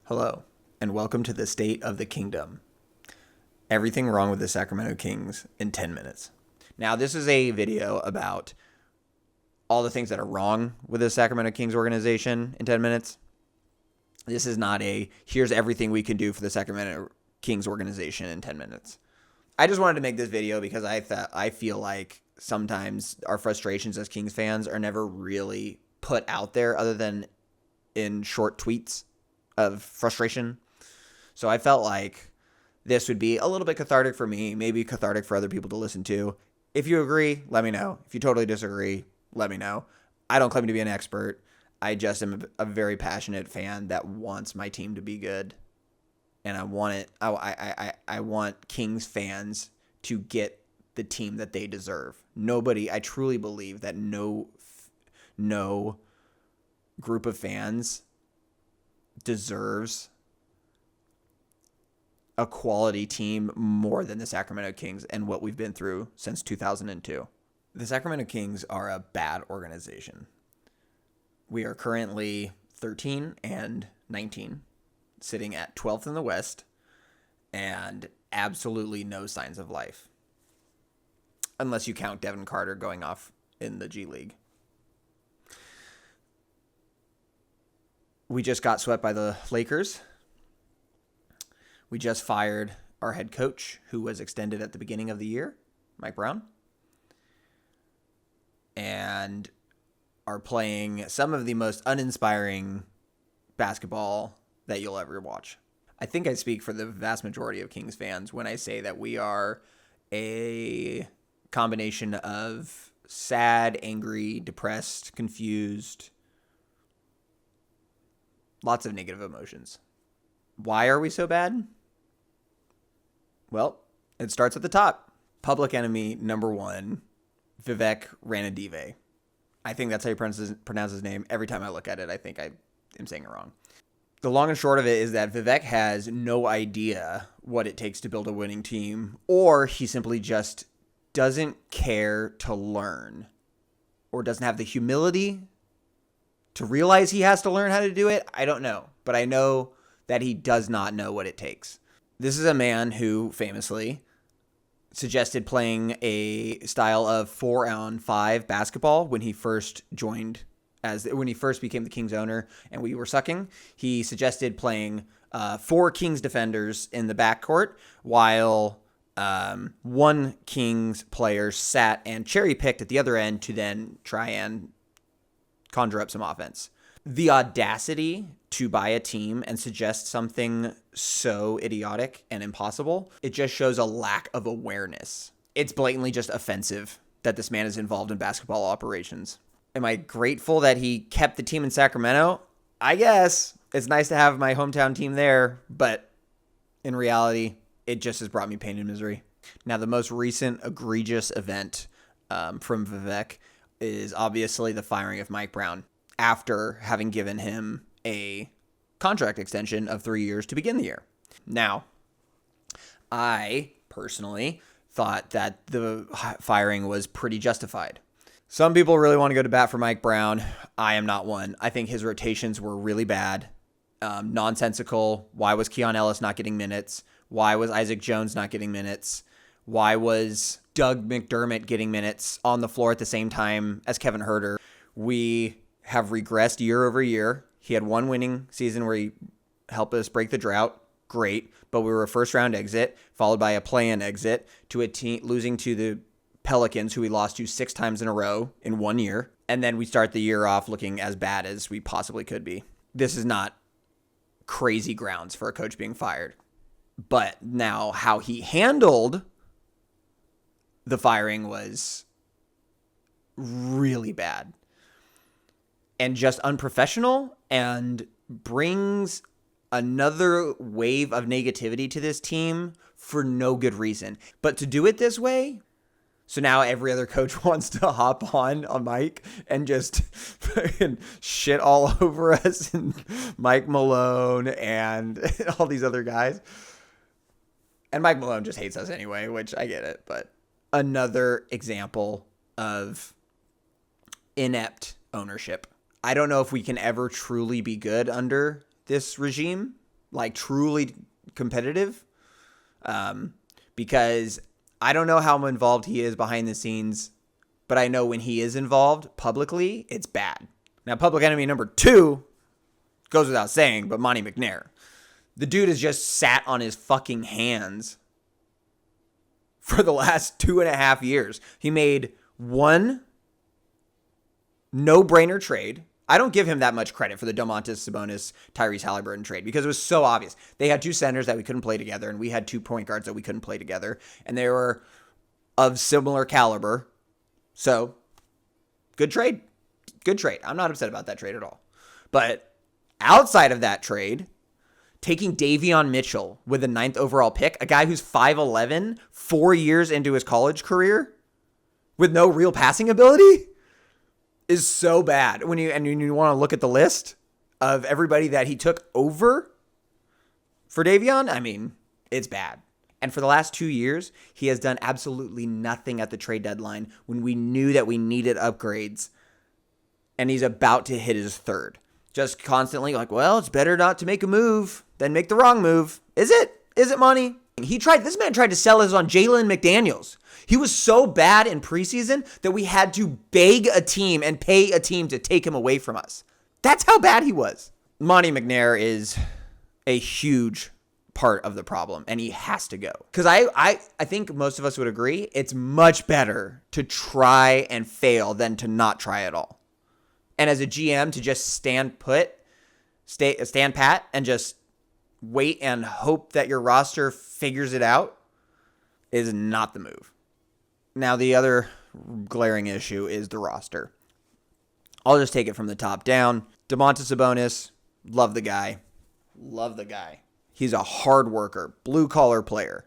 Hello, and welcome to the State of the Kingdom. Everything wrong with the Sacramento Kings in 10 minutes. Now, this is a video about all the things that are wrong with the Sacramento Kings organization in 10 minutes. This is not a, here's everything we can do for the Sacramento Kings organization in 10 minutes. I just wanted to make this video because I feel like sometimes our frustrations as Kings fans are never really put out there other than in short tweets of frustration. So I felt like this would be a little bit cathartic for me, maybe cathartic for other people to listen to. If you agree, let me know. If you totally disagree, let me know. I don't claim to be an expert. I just am a very passionate fan that wants my team to be good. And I want it. I want Kings fans to get the team that they deserve. I truly believe that no group of fans deserves a quality team more than the Sacramento Kings and what we've been through since 2002. The Sacramento Kings are a bad organization. We are currently 13 and 19, sitting at 12th in the West, and absolutely no signs of life. Unless you count Devin Carter going off in the G League. We just got swept by the Lakers. We just fired our head coach, who was extended at the beginning of the year, Mike Brown, and are playing some of the most uninspiring basketball that you'll ever watch. I think I speak for the vast majority of Kings fans when I say that we are a combination of sad, angry, depressed, confused, lots of negative emotions. Why are we so bad? Well, it starts at the top. Public enemy number one, Vivek Ranadive. I think that's how you pronounce his name. Every time I look at it, I think I am saying it wrong. The long and short of it is that Vivek has no idea what it takes to build a winning team, or he simply just doesn't care to learn, or doesn't have the humility to realize he has to learn how to do it. I don't know, but I know that he does not know what it takes. This is a man who famously suggested playing a style of 4-on-5 basketball when he first became the Kings owner and we were sucking. He suggested playing 4 Kings defenders in the backcourt while one Kings player sat and cherry picked at the other end to then try and conjure up some offense. The audacity to buy a team and suggest something so idiotic and impossible, it just shows a lack of awareness. It's blatantly just offensive that this man is involved in basketball operations. Am I grateful that he kept the team in Sacramento? I guess. It's nice to have my hometown team there, but in reality, it just has brought me pain and misery. Now, the most recent egregious event from Vivek is obviously the firing of Mike Brown after having given him a contract extension of 3 years to begin the year. Now, I personally thought that the firing was pretty justified. Some people really want to go to bat for Mike Brown. I am not one. I think his rotations were really bad, nonsensical. Why was Keon Ellis not getting minutes? Why was Isaac Jones not getting minutes? Why was Doug McDermott getting minutes on the floor at the same time as Kevin Huerter? We have regressed year over year. He had one winning season where he helped us break the drought. Great. But we were a first-round exit, followed by a play-in exit, to a team losing to the Pelicans, who we lost to 6 times in a row in 1 year. And then we start the year off looking as bad as we possibly could be. This is not crazy grounds for a coach being fired. But now how he handled the firing was really bad and just unprofessional and brings another wave of negativity to this team for no good reason. But to do it this way, so now every other coach wants to hop on Mike and just shit all over us and Mike Malone and all these other guys. And Mike Malone just hates us anyway, which I get it, but another example of inept ownership. I don't know if we can ever truly be good under this regime, like truly competitive, because I don't know how involved he is behind the scenes, but I know when he is involved publicly, it's bad. Now, public enemy number 2 goes without saying, but Monty McNair. The dude has just sat on his fucking hands for the last 2.5 years. He made one no-brainer trade. I don't give him that much credit for the Domantas Sabonis, Tyrese Halliburton trade because it was so obvious. They had 2 centers that we couldn't play together, and we had 2 point guards that we couldn't play together, and they were of similar caliber. So, good trade. Good trade. I'm not upset about that trade at all. But outside of that trade, taking Davion Mitchell with the 9th overall pick, a guy who's 5'11", 4 years into his college career, with no real passing ability, is so bad. When you want to look at the list of everybody that he took over for Davion, I mean, it's bad. And for the last 2 years, he has done absolutely nothing at the trade deadline when we knew that we needed upgrades. And he's about to hit his 3rd. Just constantly like, well, it's better not to make a move than make the wrong move. Is it? Is it money? This man tried to sell us on Jalen McDaniels. He was so bad in preseason that we had to beg a team and pay a team to take him away from us. That's how bad he was. Monty McNair is a huge part of the problem, and he has to go. Because I think most of us would agree it's much better to try and fail than to not try at all. And as a GM, to just stand pat, and just wait and hope that your roster figures it out is not the move. Now, the other glaring issue is the roster. I'll just take it from the top down. Domantas Sabonis, love the guy. Love the guy. He's a hard worker, blue-collar player.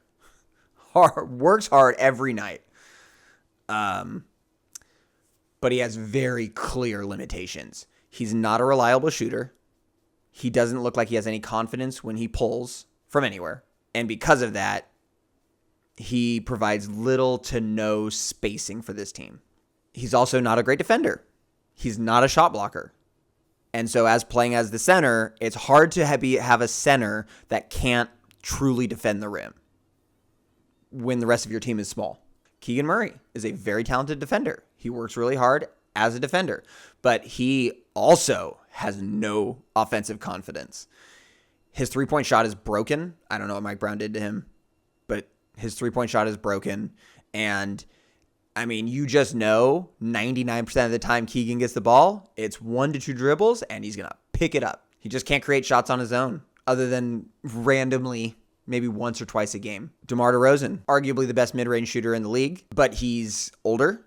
Works hard every night. But he has very clear limitations. He's not a reliable shooter. He doesn't look like he has any confidence when he pulls from anywhere. And because of that, he provides little to no spacing for this team. He's also not a great defender. He's not a shot blocker. And so as playing as the center, it's hard to have a center that can't truly defend the rim when the rest of your team is small. Keegan Murray is a very talented defender. He works really hard as a defender, but he also has no offensive confidence. His three-point shot is broken. I don't know what Mike Brown did to him, but his three-point shot is broken. And I mean, you just know 99% of the time Keegan gets the ball, it's 1 to 2 dribbles, and he's going to pick it up. He just can't create shots on his own other than randomly maybe once or twice a game. DeMar DeRozan, arguably the best mid-range shooter in the league, but he's older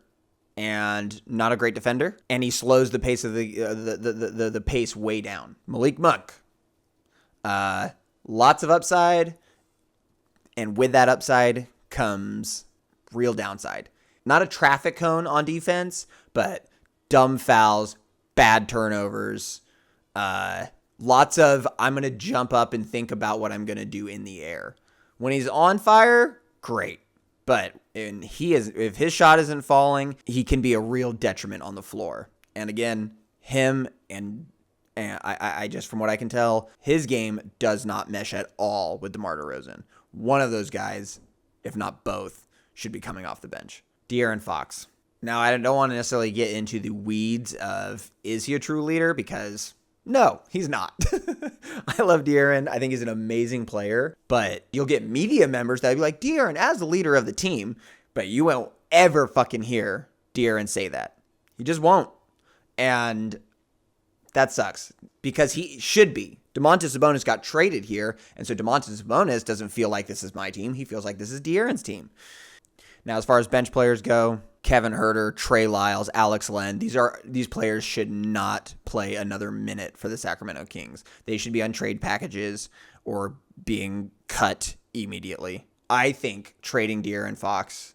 and not a great defender, and he slows the pace of the pace way down. Malik Monk, lots of upside, and with that upside comes real downside. Not a traffic cone on defense, but dumb fouls, bad turnovers, lots of I'm going to jump up and think about what I'm going to do in the air. When he's on fire, great. But if his shot isn't falling, he can be a real detriment on the floor. And again, him and I just, from what I can tell, his game does not mesh at all with DeMar DeRozan. One of those guys, if not both, should be coming off the bench. De'Aaron Fox. Now, I don't want to necessarily get into the weeds of is he a true leader, because no, he's not. I love De'Aaron. I think he's an amazing player, but you'll get media members that'll be like, De'Aaron as the leader of the team, but you won't ever fucking hear De'Aaron say that. He just won't. And that sucks because he should be. Domantas Sabonis got traded here, and so Domantas Sabonis doesn't feel like this is my team. He feels like this is De'Aaron's team. Now, as far as bench players go, Kevin Huerter, Trey Lyles, Alex Len, these players should not play another minute for the Sacramento Kings. They should be on trade packages or being cut immediately. I think trading De'Aaron Fox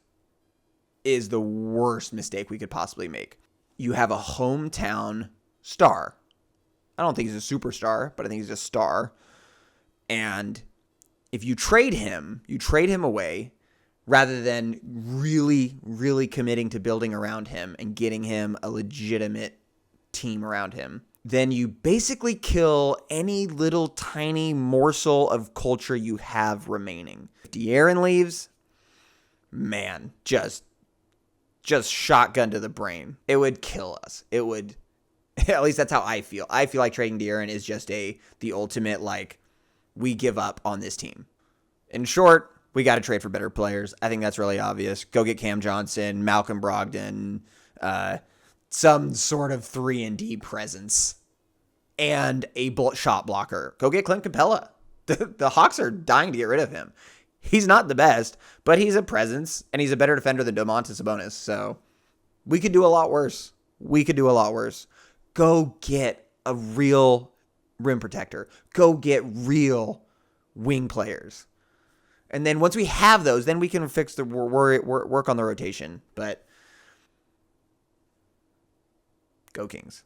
is the worst mistake we could possibly make. You have a hometown star. I don't think he's a superstar, but I think he's a star. And if you trade him away, rather than really, really committing to building around him and getting him a legitimate team around him, then you basically kill any little tiny morsel of culture you have remaining. If De'Aaron leaves, man, just shotgun to the brain. It would kill us. It would, at least that's how I feel. I feel like trading De'Aaron is just the ultimate, like, we give up on this team. In short, we got to trade for better players. I think that's really obvious. Go get Cam Johnson, Malcolm Brogdon, some sort of 3-and-D presence, and a shot blocker. Go get Clint Capella. The Hawks are dying to get rid of him. He's not the best, but he's a presence, and he's a better defender than Domantas Sabonis. So we could do a lot worse. Go get a real rim protector. Go get real wing players. And then once we have those, then we can fix the work on the rotation. But go Kings.